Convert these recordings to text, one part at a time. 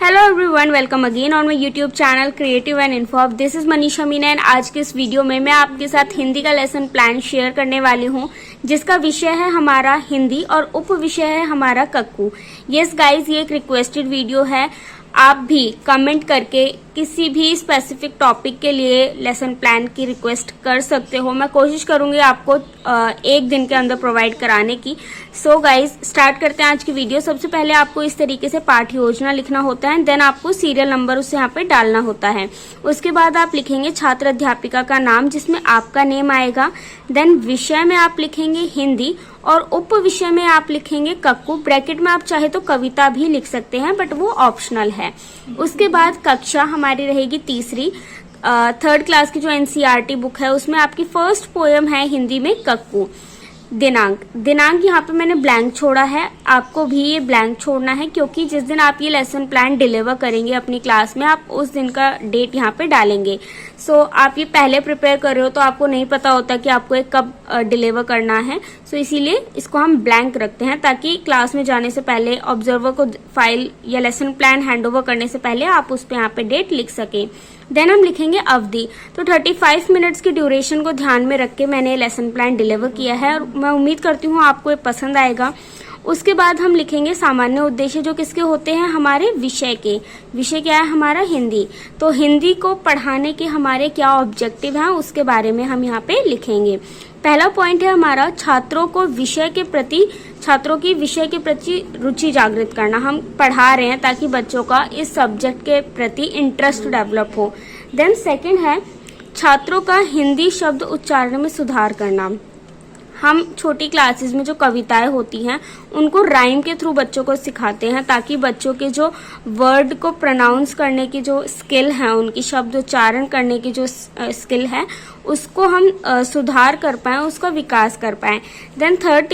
Hello everyone, welcome again on my YouTube channel creative and inform. This is Manisha Meena and आज के इस video में मैं आपके साथ हिंदी का लेसन प्लान शेयर करने वाली हूँ, जिसका विषय है हमारा हिंदी और उप विषय है हमारा कक्कू। यस गाइज, ये एक रिक्वेस्टेड वीडियो है। आप भी कमेंट करके किसी भी स्पेसिफिक टॉपिक के लिए लेसन प्लान की रिक्वेस्ट कर सकते हो। मैं कोशिश करूंगी आपको एक दिन के अंदर प्रोवाइड कराने की। सो गाइज, स्टार्ट करते हैं आज की वीडियो। सबसे पहले आपको इस तरीके से पाठ योजना लिखना होता है, देन आपको सीरियल नंबर उसे यहाँ पे डालना होता है। उसके बाद आप लिखेंगे छात्र अध्यापिका का नाम, जिसमें आपका नेम आएगा। देन विषय में आप लिखेंगे हिंदी और उप विषय में आप लिखेंगे कक्कू। ब्रैकेट में आप चाहे तो कविता भी लिख सकते हैं, बट वो ऑप्शनल है। उसके बाद कक्षा हमारी रहेगी तीसरी, थर्ड क्लास की जो एनसीईआरटी बुक है उसमें आपकी फर्स्ट पोएम है हिंदी में कक्कू। दिनांक यहाँ पे मैंने ब्लैंक छोड़ा है, आपको भी ये ब्लैंक छोड़ना है, क्योंकि जिस दिन आप ये लेसन प्लान डिलीवर करेंगे अपनी क्लास में, आप उस दिन का डेट यहाँ पे डालेंगे। सो आप ये पहले प्रिपेयर कर रहे हो तो आपको नहीं पता होता कि आपको ये कब डिलीवर करना है। सो इसीलिए इसको हम ब्लैंक रखते हैं, ताकि क्लास में जाने से पहले ऑब्जर्वर को फाइल या लेसन प्लान हैंडओवर करने से पहले आप उस पे यहाँ पे डेट लिख सकें। देन हम लिखेंगे अवधि। तो 35 मिनट्स की ड्यूरेशन को ध्यान में रख के मैंने लेसन प्लान डिलीवर किया है और मैं उम्मीद करती हूँ आपको ये पसंद आएगा। उसके बाद हम लिखेंगे सामान्य उद्देश्य, जो किसके होते हैं, हमारे विषय के। विषय क्या है हमारा, हिंदी। तो हिंदी को पढ़ाने के हमारे क्या ऑब्जेक्टिव हैं उसके बारे में हम यहाँ पे लिखेंगे। पहला पॉइंट है हमारा छात्रों की विषय के प्रति रुचि जागृत करना। हम पढ़ा रहे हैं ताकि बच्चों का इस सब्जेक्ट के प्रति इंटरेस्ट डेवलप हो। देन सेकंड है छात्रों का हिंदी शब्द उच्चारण में सुधार करना। हम छोटी क्लासेस में जो कविताएं होती हैं उनको राइम के थ्रू बच्चों को सिखाते हैं, ताकि बच्चों के जो वर्ड को प्रोनाउंस करने की जो स्किल है, उनकी शब्द उच्चारण करने की जो स्किल है, उसको हम सुधार कर पाएं, उसका विकास कर पाएं। देन थर्ड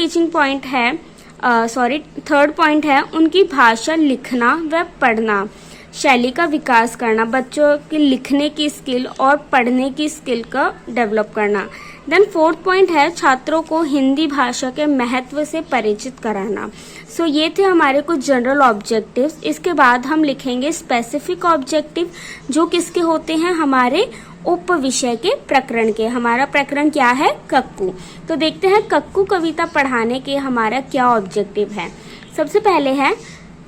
पॉइंट है उनकी भाषा लिखना व पढ़ना शैली का विकास करना, बच्चों की लिखने की स्किल और पढ़ने की स्किल का डेवलप करना। देन फोर्थ पॉइंट है छात्रों को हिंदी भाषा के महत्व से परिचित कराना। सो ये थे हमारे कुछ जनरल ऑब्जेक्टिव्स। इसके बाद हम लिखेंगे स्पेसिफिक ऑब्जेक्टिव, जो किसके होते हैं, हमारे उप विषय के प्रकरण के। हमारा प्रकरण क्या है, कक्कू। तो देखते हैं कक्कू कविता पढ़ाने के हमारा क्या ऑब्जेक्टिव है। सबसे पहले है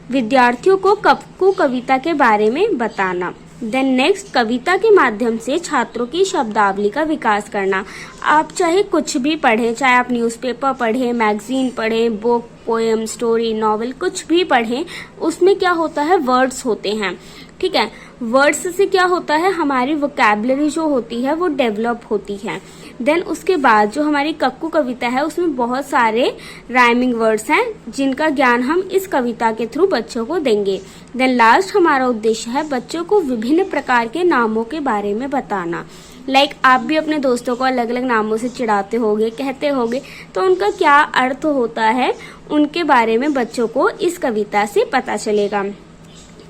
विद्यार्थियों को कक्कू कविता के बारे में बताना। देन नेक्स्ट, कविता के माध्यम से छात्रों की शब्दावली का विकास करना। आप चाहे कुछ भी पढ़ें, चाहे आप न्यूज़पेपर पढ़ें, मैगजीन पढ़ें, बुक, पोएम, स्टोरी, नॉवेल, कुछ भी पढ़ें, उसमें क्या होता है, वर्ड्स होते हैं। ठीक है, वर्ड्स से क्या होता है, हमारी वोकैबुलरी जो होती है वो डेवलप होती है। देन उसके बाद जो हमारी कक्कू कविता है उसमें बहुत सारे राइमिंग वर्ड्स हैं, जिनका ज्ञान हम इस कविता के थ्रू बच्चों को देंगे। देन लास्ट हमारा उद्देश्य है बच्चों को विभिन्न प्रकार के नामों के बारे में बताना। आप भी अपने दोस्तों को अलग अलग नामों से चिढ़ाते होगे, कहते होगे, तो उनका क्या अर्थ होता है उनके बारे में बच्चों को इस कविता से पता चलेगा।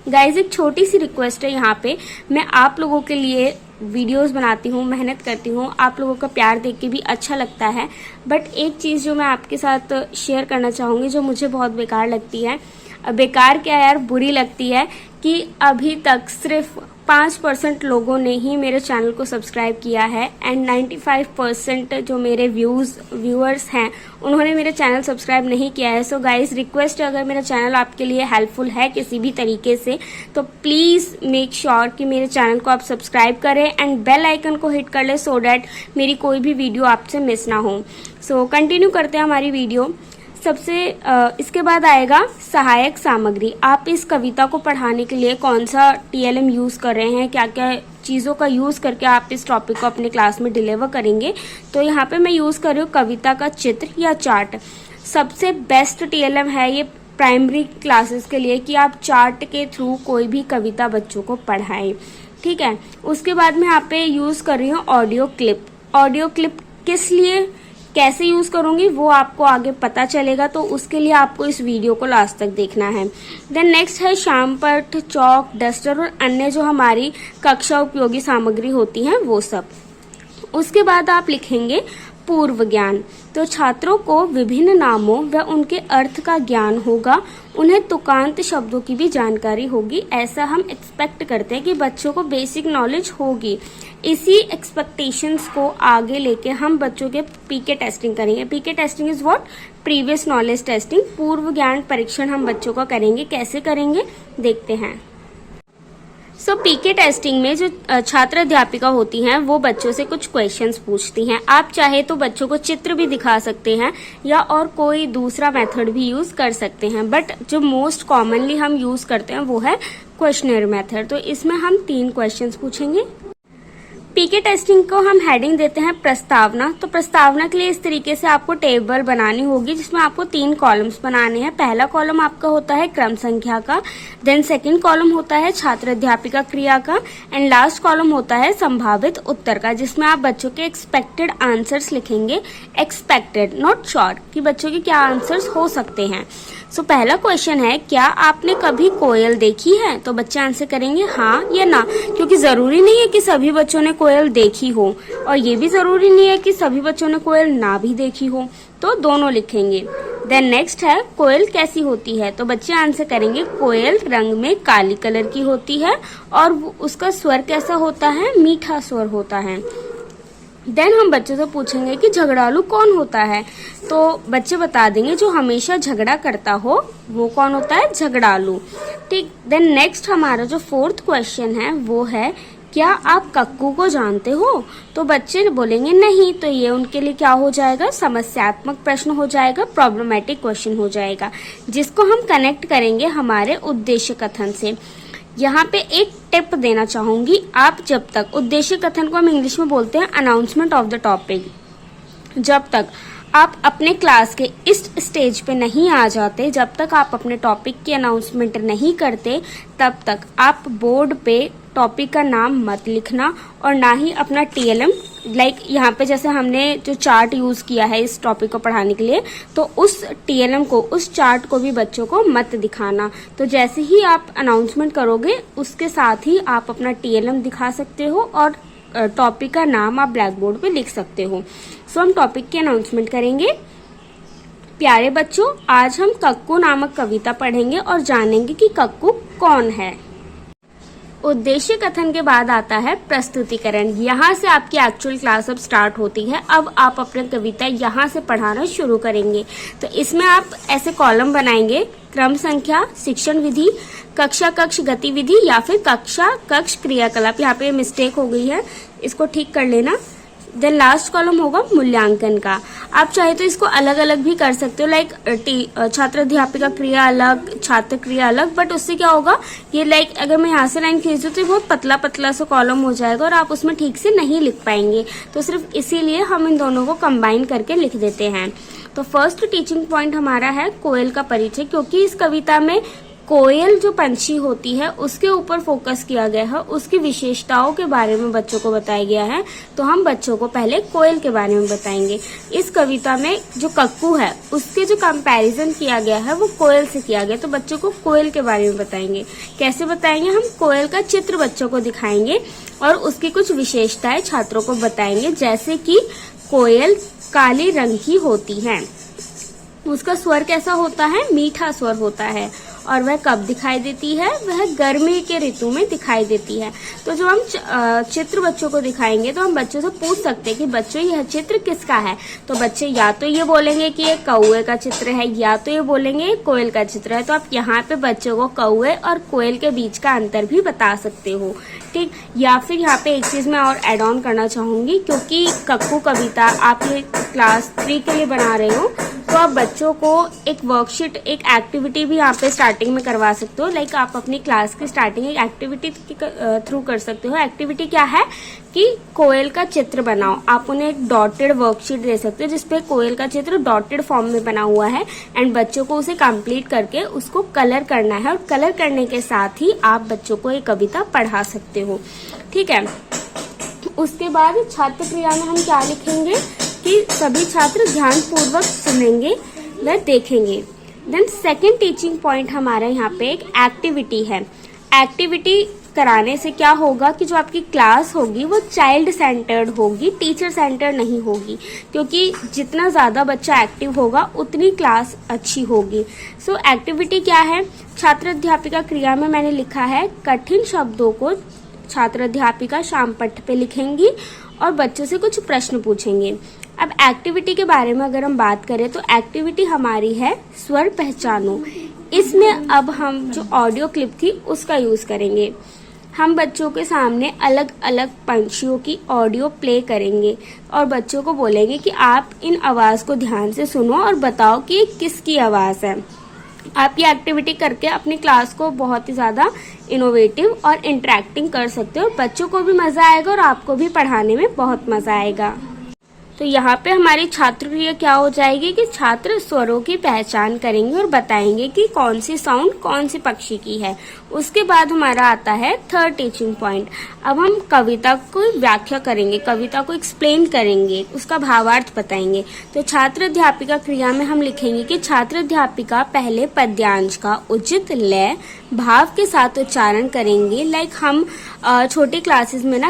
गाइज, एक छोटी सी रिक्वेस्ट है, यहाँ पे मैं आप लोगों के लिए वीडियोस बनाती हूँ, मेहनत करती हूँ, आप लोगों का प्यार देख के भी अच्छा लगता है। बट एक चीज़ जो मैं आपके साथ शेयर करना चाहूँगी, जो मुझे बहुत बेकार लगती है, बेकार क्या यार, बुरी लगती है, कि अभी तक सिर्फ 5% लोगों ने ही मेरे चैनल को सब्सक्राइब किया है एंड 95% जो मेरे व्यूअर्स हैं उन्होंने मेरे चैनल सब्सक्राइब नहीं किया है। सो गाइस, रिक्वेस्ट है, अगर मेरा चैनल आपके लिए हेल्पफुल है किसी भी तरीके से, तो प्लीज़ मेक श्योर कि मेरे चैनल को आप सब्सक्राइब करें एंड बेल आइकन को हिट कर लें, सो डैट मेरी कोई भी वीडियो आपसे मिस ना हो। सो कंटिन्यू करते हैं हमारी वीडियो। इसके बाद आएगा सहायक सामग्री। आप इस कविता को पढ़ाने के लिए कौन सा TLM यूज़ कर रहे हैं, क्या क्या चीज़ों का यूज़ करके आप इस टॉपिक को अपने क्लास में डिलीवर करेंगे। तो यहाँ पे मैं यूज़ कर रही हूँ कविता का चित्र या चार्ट। सबसे बेस्ट TLM है ये प्राइमरी क्लासेस के लिए, कि आप चार्ट के थ्रू कोई भी कविता बच्चों को पढ़ाएं। ठीक है, उसके बाद मैं यहाँ पे यूज़ कर रही हूँ ऑडियो क्लिप। ऑडियो क्लिप किस लिए, कैसे यूज़ करूँगी वो आपको आगे पता चलेगा, तो उसके लिए आपको इस वीडियो को लास्ट तक देखना है। देन नेक्स्ट है श्यामपट्ट, चौक, डस्टर और अन्य जो हमारी कक्षा उपयोगी सामग्री होती हैं वो सब। उसके बाद आप लिखेंगे पूर्व ज्ञान। तो छात्रों को विभिन्न नामों व उनके अर्थ का ज्ञान होगा, उन्हें तुकांत शब्दों की भी जानकारी होगी। ऐसा हम एक्सपेक्ट करते हैं कि बच्चों को बेसिक नॉलेज होगी। इसी एक्सपेक्टेशंस को आगे लेके हम बच्चों के पीके टेस्टिंग करेंगे। PK testing is what? Previous knowledge testing. पूर्व ज्ञान परीक्षण हम बच्चों का करेंगे। कैसे करेंगे देखते हैं। सो पीके टेस्टिंग में जो छात्र अध्यापिका होती हैं वो बच्चों से कुछ क्वेश्चंस पूछती हैं। आप चाहे तो बच्चों को चित्र भी दिखा सकते हैं या और कोई दूसरा मेथड भी यूज कर सकते हैं, बट जो मोस्ट कॉमनली हम यूज करते हैं वो है क्वेश्चनरी मेथड। तो इसमें हम 3 क्वेश्चंस पूछेंगे। पीके टेस्टिंग को हम हेडिंग देते हैं प्रस्तावना। तो प्रस्तावना के लिए इस तरीके से आपको टेबल बनानी होगी जिसमें आपको 3 कॉलम्स बनाने हैं। पहला कॉलम आपका होता है क्रम संख्या का, देन सेकंड कॉलम होता है छात्र अध्यापिका क्रिया का, एंड लास्ट कॉलम होता है संभावित उत्तर का, जिसमें आप बच्चों के एक्सपेक्टेड आंसर्स लिखेंगे। एक्सपेक्टेड नॉट श्योर कि बच्चों के क्या आंसर्स हो सकते हैं। सो पहला क्वेश्चन है, क्या आपने कभी कोयल देखी है? तो बच्चे आंसर करेंगे हाँ या ना, क्योंकि जरूरी नहीं है कि सभी बच्चों ने कोयल देखी हो और ये भी जरूरी नहीं है कि सभी बच्चों ने कोयल ना भी देखी हो, तो दोनों लिखेंगे। देन नेक्स्ट है, कोयल कैसी होती है? तो बच्चे आंसर करेंगे कोयल रंग में काली कलर की होती है और उसका स्वर कैसा होता है? मीठा स्वर होता है। देन हम बच्चों से पूछेंगे कि झगड़ालू कौन होता है? तो बच्चे बता देंगे जो हमेशा झगड़ा करता हो वो कौन होता है? झगड़ालू। ठीक। देन नेक्स्ट हमारा जो 4th क्वेश्चन है वो है, क्या आप कक्कू को जानते हो? तो बच्चे बोलेंगे नहीं, तो ये उनके लिए क्या हो जाएगा? समस्यात्मक प्रश्न हो जाएगा, प्रॉब्लमेटिक क्वेश्चन हो जाएगा, जिसको हम कनेक्ट करेंगे हमारे उद्देश्य कथन से। यहाँ पे एक टिप देना चाहूंगी, आप जब तक उद्देश्य कथन को हम इंग्लिश में बोलते हैं अनाउंसमेंट ऑफ द टॉपिक, जब तक आप अपने क्लास के इस स्टेज पे नहीं आ जाते, जब तक आप अपने टॉपिक की अनाउंसमेंट नहीं करते, तब तक आप बोर्ड पे टॉपिक का नाम मत लिखना और ना ही अपना TLM, लाइक यहाँ पे जैसे हमने जो चार्ट यूज किया है इस टॉपिक को पढ़ाने के लिए, तो उस TLM को, उस चार्ट को भी बच्चों को मत दिखाना। तो जैसे ही आप अनाउंसमेंट करोगे उसके साथ ही आप अपना TLM दिखा सकते हो और टॉपिक का नाम आप ब्लैक बोर्ड पे लिख सकते हो। सो हम टॉपिक की अनाउंसमेंट करेंगे। प्यारे बच्चों, आज हम कक्कू नामक कविता पढ़ेंगे और जानेंगे कि कक्कू कौन है। उद्देश्य कथन के बाद आता है प्रस्तुतिकरण। यहाँ से आपकी एक्चुअल क्लास अब स्टार्ट होती है। अब आप अपनी कविता यहाँ से पढ़ाना शुरू करेंगे। तो इसमें आप ऐसे कॉलम बनाएंगे, क्रम संख्या, शिक्षण विधि, कक्षा कक्ष गतिविधि या फिर कक्षा कक्ष क्रियाकलाप। यहाँ पे मिस्टेक हो गई है, इसको ठीक कर लेना। देन लास्ट कॉलम होगा मूल्यांकन का। आप चाहे तो इसको अलग अलग भी कर सकते हो, लाइक छात्र अध्यापिका क्रिया अलग, छात्र क्रिया अलग, बट उससे क्या होगा, ये लाइक अगर मैं यहाँ से लाइन खींच दूँ तो बहुत पतला पतला सा कॉलम हो जाएगा और आप उसमें ठीक से नहीं लिख पाएंगे। तो सिर्फ इसीलिए हम इन दोनों को कंबाइन करके लिख देते हैं। तो फर्स्ट टीचिंग पॉइंट हमारा है कोयल का परिचय, क्योंकि इस कविता में कोयल जो पंछी होती है उसके ऊपर फोकस किया गया है, उसकी विशेषताओं के बारे में बच्चों को बताया गया है। तो हम बच्चों को पहले कोयल के बारे में बताएंगे। इस कविता में जो कक्कू है उसके जो कंपैरिजन किया गया है वो कोयल से किया गया, तो बच्चों को कोयल के बारे में बताएंगे। कैसे बताएंगे? हम कोयल का चित्र बच्चों को दिखाएंगे और उसकी कुछ विशेषताएं छात्रों को बताएंगे, जैसे कि कोयल काले रंग की होती है, उसका स्वर कैसा होता है? मीठा स्वर होता है, और वह कब दिखाई देती है? वह गर्मी के ऋतु में दिखाई देती है। तो जो हम चित्र बच्चों को दिखाएंगे तो हम बच्चों से पूछ सकते हैं कि बच्चों यह चित्र किसका है? तो बच्चे या तो ये बोलेंगे कि ये कौवे का चित्र है या तो ये बोलेंगे कोयल का चित्र है। तो आप यहाँ पे बच्चों को कौवे और कोयल के बीच का अंतर भी बता सकते हो। ठीक। या फिर यहाँ पे एक चीज मैं और एड ऑन करना चाहूंगी, क्योंकि कक्कू कविता आप ये क्लास 3 के लिए बना रहे हो, तो आप बच्चों को एक वर्कशीट, एक एक्टिविटी भी यहाँ पे स्टार्टिंग में करवा सकते हो। लाइक आप अपनी क्लास की स्टार्टिंग एक एक्टिविटी के थ्रू कर सकते हो। एक्टिविटी क्या है कि कोयल का चित्र बनाओ। आप उन्हें एक डॉटेड वर्कशीट दे सकते हो जिसपे कोयल का चित्र डॉटेड फॉर्म में बना हुआ है, एंड बच्चों को उसे कंप्लीट करके उसको कलर करना है, और कलर करने के साथ ही आप बच्चों को एक कविता पढ़ा सकते हो। ठीक है। उसके बाद छात्र क्रिया में हम क्या लिखेंगे कि सभी छात्र ध्यान पूर्वक सुनेंगे व देखेंगे। देन सेकेंड टीचिंग पॉइंट हमारा यहाँ पे एक एक्टिविटी है। एक्टिविटी कराने से क्या होगा कि जो आपकी क्लास होगी वो चाइल्ड सेंटर्ड होगी, टीचर सेंटर्ड नहीं होगी, क्योंकि जितना ज़्यादा बच्चा एक्टिव होगा उतनी क्लास अच्छी होगी। सो एक्टिविटी क्या है? छात्र अध्यापिका क्रिया में मैंने लिखा है कठिन शब्दों को छात्र अध्यापिका शाम पट्ट पे लिखेंगी और बच्चों से कुछ प्रश्न पूछेंगे। अब एक्टिविटी के बारे में अगर हम बात करें तो एक्टिविटी हमारी है स्वर पहचानो। इसमें अब हम जो ऑडियो क्लिप थी उसका यूज करेंगे। हम बच्चों के सामने अलग अलग पंछियों की ऑडियो प्ले करेंगे और बच्चों को बोलेंगे कि आप इन आवाज को ध्यान से सुनो और बताओ कि ये किसकी आवाज है। आप ये एक्टिविटी करके अपनी क्लास को बहुत ही ज्यादा इनोवेटिव और इंटरेक्टिंग कर सकते हो। बच्चों को भी मजा आएगा और आपको भी पढ़ाने में बहुत मजा आएगा। तो यहाँ पे हमारी छात्र क्रिया क्या हो जाएगी कि छात्र स्वरों की पहचान करेंगे और बताएंगे कि कौन सी साउंड कौन सी पक्षी की है। उसके बाद हमारा आता है थर्ड टीचिंग पॉइंट। अब हम कविता को व्याख्या करेंगे, कविता को एक्सप्लेन करेंगे, उसका भावार्थ बताएंगे। तो छात्र अध्यापिका क्रिया में हम लिखेंगे कि छात्र अध्यापिका पहले पद्यांश का उचित लय भाव के साथ उच्चारण करेंगे। लाइक हम छोटी क्लासेस में ना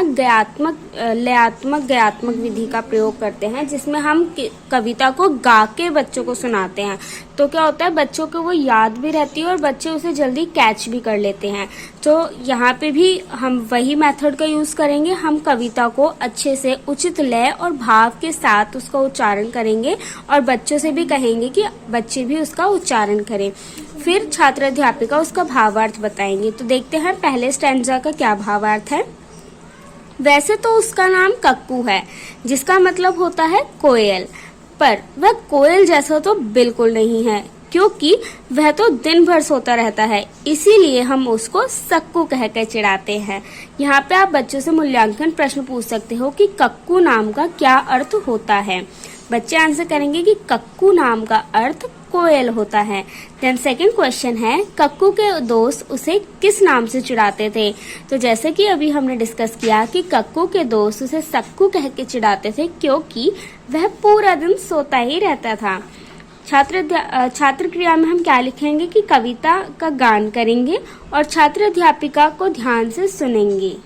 लयात्मक विधि का प्रयोग करते हैं, जिसमें हम कविता को गा के बच्चों को सुनाते हैं। तो क्या होता है, बच्चों को वो याद भी रहती है और बच्चे उसे जल्दी कैच भी कर लेते हैं। तो यहाँ पे भी हम वही मेथड का यूज करेंगे। हम कविता को अच्छे से उचित लय और भाव के साथ उसका उच्चारण करेंगे और बच्चों से भी कहेंगे कि बच्चे भी उसका उच्चारण करें। फिर छात्र अध्यापिका उसका भावार्थ बताएंगे। तो देखते हैं पहले स्टैंजा का क्या भावार्थ है। वैसे तो उसका नाम कक्कू है, जिसका मतलब होता है कोयल, पर वह कोयल जैसा तो बिल्कुल नहीं है, क्योंकि वह तो दिन भर सोता रहता है, इसीलिए हम उसको सक्कू कहकर चिढ़ाते हैं। यहाँ पे आप बच्चों से मूल्यांकन प्रश्न पूछ सकते हो कि कक्कू नाम का क्या अर्थ होता है। बच्चे आंसर करेंगे कि कक्कू नाम का अर्थ कोयल होता है। देन सेकंड क्वेश्चन है, कक्कू के दोस्त उसे किस नाम से चिढ़ाते थे? तो जैसे कि अभी हमने डिस्कस किया कि कक्कू के दोस्त उसे सक्कू कह के चिढ़ाते थे, क्योंकि वह पूरा दिन सोता ही रहता था। छात्र क्रिया में हम क्या लिखेंगे कि कविता का गान करेंगे और छात्र अध्यापिका को ध्यान से सुनेंगे।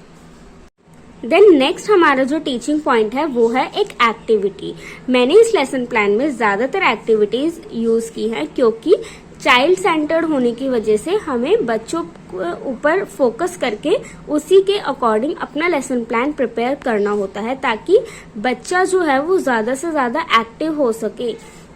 देन नेक्स्ट हमारा जो टीचिंग पॉइंट है वो है एक एक्टिविटी। मैंने इस लेसन प्लान में ज्यादातर एक्टिविटीज यूज की है, क्योंकि चाइल्ड सेंटर्ड होने की वजह से हमें बच्चों के ऊपर फोकस करके उसी के अकॉर्डिंग अपना लेसन प्लान प्रिपेयर करना होता है, ताकि बच्चा जो है वो ज्यादा से ज्यादा एक्टिव हो सके।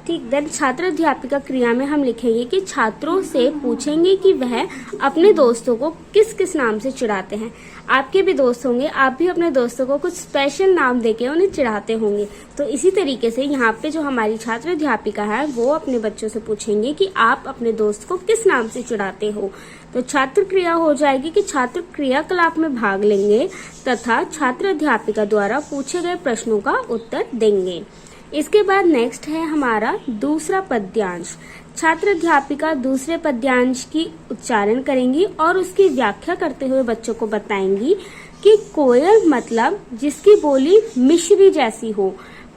ठीक। देन छात्र अध्यापिका क्रिया में हम लिखेंगे कि छात्रों से पूछेंगे कि वह अपने दोस्तों को किस किस नाम से चिढ़ाते हैं। आपके भी दोस्त होंगे, आप भी अपने दोस्तों को कुछ स्पेशल नाम देके उन्हें चिढ़ाते होंगे। तो इसी तरीके से यहाँ पे जो हमारी छात्र अध्यापिका है वो अपने बच्चों से पूछेंगे कि आप अपने दोस्त को किस नाम से चिढ़ाते हो। तो छात्र क्रिया हो जाएगी कि छात्र क्रियाकलाप में भाग लेंगे तथा छात्र अध्यापिका द्वारा पूछे गए प्रश्नों का उत्तर देंगे। इसके बाद नेक्स्ट है हमारा दूसरा पद्यांश। छात्र अध्यापिका दूसरे पद्यांश की उच्चारण करेंगी और उसकी व्याख्या करते हुए बच्चों को बताएंगी कि कोयल मतलब जिसकी बोली मिश्री जैसी हो,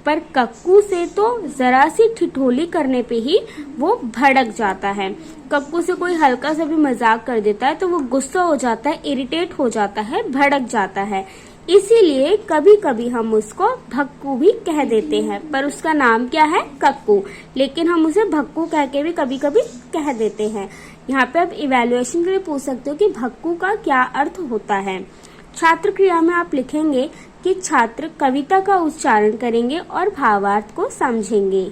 पर कक्कू से तो जरा सी ठिठोली करने पे ही वो भड़क जाता है। कक्कू से कोई हल्का सा भी मजाक कर देता है तो वो गुस्सा हो जाता है, इरिटेट हो जाता है, भड़क जाता है। इसीलिए कभी कभी हम उसको भक्कू भी कह देते हैं, पर उसका नाम क्या है? कक्कू। लेकिन हम उसे भक्कू कह के भी कभी कभी कह देते हैं। यहाँ पे आप इवैल्यूएशन के लिए पूछ सकते हो कि भक्कू का क्या अर्थ होता है। छात्र क्रिया में आप लिखेंगे कि छात्र कविता का उच्चारण करेंगे और भावार्थ को समझेंगे।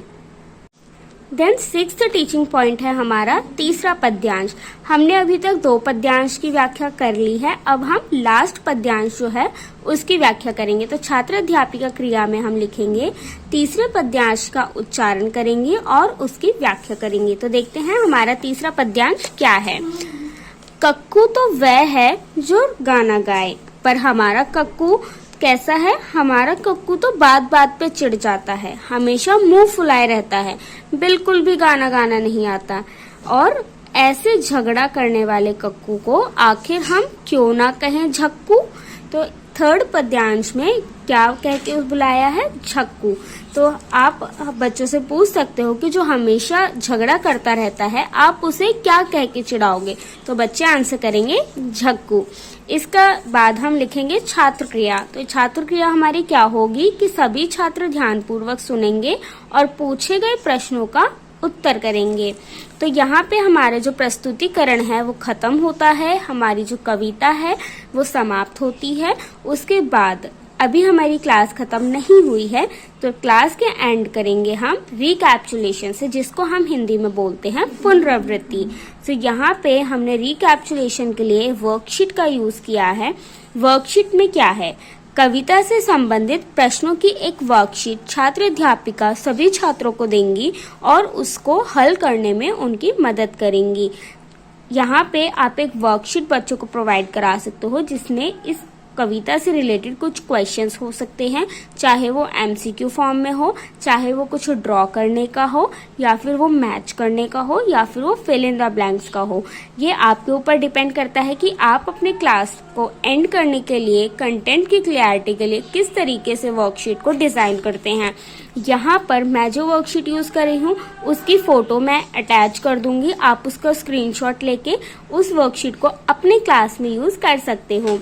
देन सिक्स्थ टीचिंग पॉइंट है हमारा तीसरा पद्यांश। हमने अभी तक 2 पद्यांश की व्याख्या कर ली है, अब हम लास्ट पद्यांश जो है उसकी व्याख्या करेंगे। तो छात्र अध्यापिका क्रिया में हम लिखेंगे तीसरे पद्यांश का उच्चारण करेंगे और उसकी व्याख्या करेंगे। तो देखते हैं हमारा तीसरा पद्यांश क्या है। कक्कू तो वह है जो गाना गाए, पर हमारा कक्कू कैसा है? हमारा कक्कू तो बात बात पे चिढ़ जाता है, हमेशा मुंह फुलाए रहता है, बिल्कुल भी गाना गाना नहीं आता। और ऐसे झगड़ा करने वाले कक्कू को आखिर हम क्यों ना कहें झक्कू। तो थर्ड पद्यांश में क्या कह के बुलाया है? झक्कू। तो आप बच्चों से पूछ सकते हो कि जो हमेशा झगड़ा करता रहता है आप उसे क्या कह के चिढ़ाओगे? तो बच्चे आंसर करेंगे झक्कू। इसका बाद हम लिखेंगे छात्र क्रिया। तो छात्र क्रिया हमारी क्या होगी कि सभी छात्र ध्यानपूर्वक सुनेंगे और पूछे गए प्रश्नों का उत्तर करेंगे। तो यहाँ पे हमारा जो प्रस्तुतिकरण है वो खत्म होता है, हमारी जो कविता है वो समाप्त होती है। उसके बाद अभी हमारी क्लास खत्म नहीं हुई है, तो क्लास के एंड करेंगे हम रिकैप्चुलेशन से, जिसको हम हिंदी में बोलते हैं पुनरावृत्ति। तो यहाँ पे हमने रिकैप्चुलेशन के लिए वर्कशीट का यूज किया है। वर्कशीट में क्या है? कविता से संबंधित प्रश्नों की एक वर्कशीट छात्र अध्यापिका सभी छात्रों को देंगी और उसको हल करने में उनकी मदद करेंगी। यहाँ पे आप एक वर्कशीट बच्चों को प्रोवाइड करा सकते हो जिसमें इस कविता से रिलेटेड कुछ क्वेश्चंस हो सकते हैं, चाहे वो एमसीक्यू फॉर्म में हो, चाहे वो कुछ ड्रॉ करने का हो, या फिर वो मैच करने का हो, या फिर वो फिल इन द ब्लैंक्स का हो। ये आपके ऊपर डिपेंड करता है कि आप अपने क्लास को एंड करने के लिए, कंटेंट की क्लियरिटी के लिए किस तरीके से वर्कशीट को डिजाइन करते हैं। यहाँ पर मैं जो वर्कशीट यूज कर रही हूँ उसकी फोटो मैं अटैच कर दूंगी, आप उसका स्क्रीनशॉट लेके उस वर्कशीट को अपने क्लास में यूज कर सकते हो।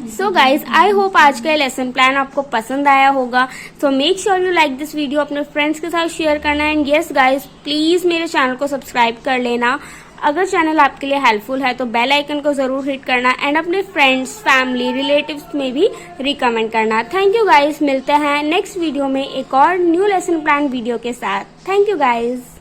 सो गाइज, आई होप आज का लेसन प्लान आपको पसंद आया होगा। So make sure you like this video, अपने फ्रेंड्स के साथ शेयर करना। एंड यस गाइज, प्लीज मेरे चैनल को सब्सक्राइब कर लेना। अगर चैनल आपके लिए हेल्पफुल है तो बेल आइकन को जरूर हिट करना एंड अपने फ्रेंड्स, फैमिली, रिलेटिव्स में भी रिकमेंड करना। थैंक यू गाइज, मिलते हैं नेक्स्ट वीडियो में एक और न्यू लेसन प्लान वीडियो के साथ। Thank you guys.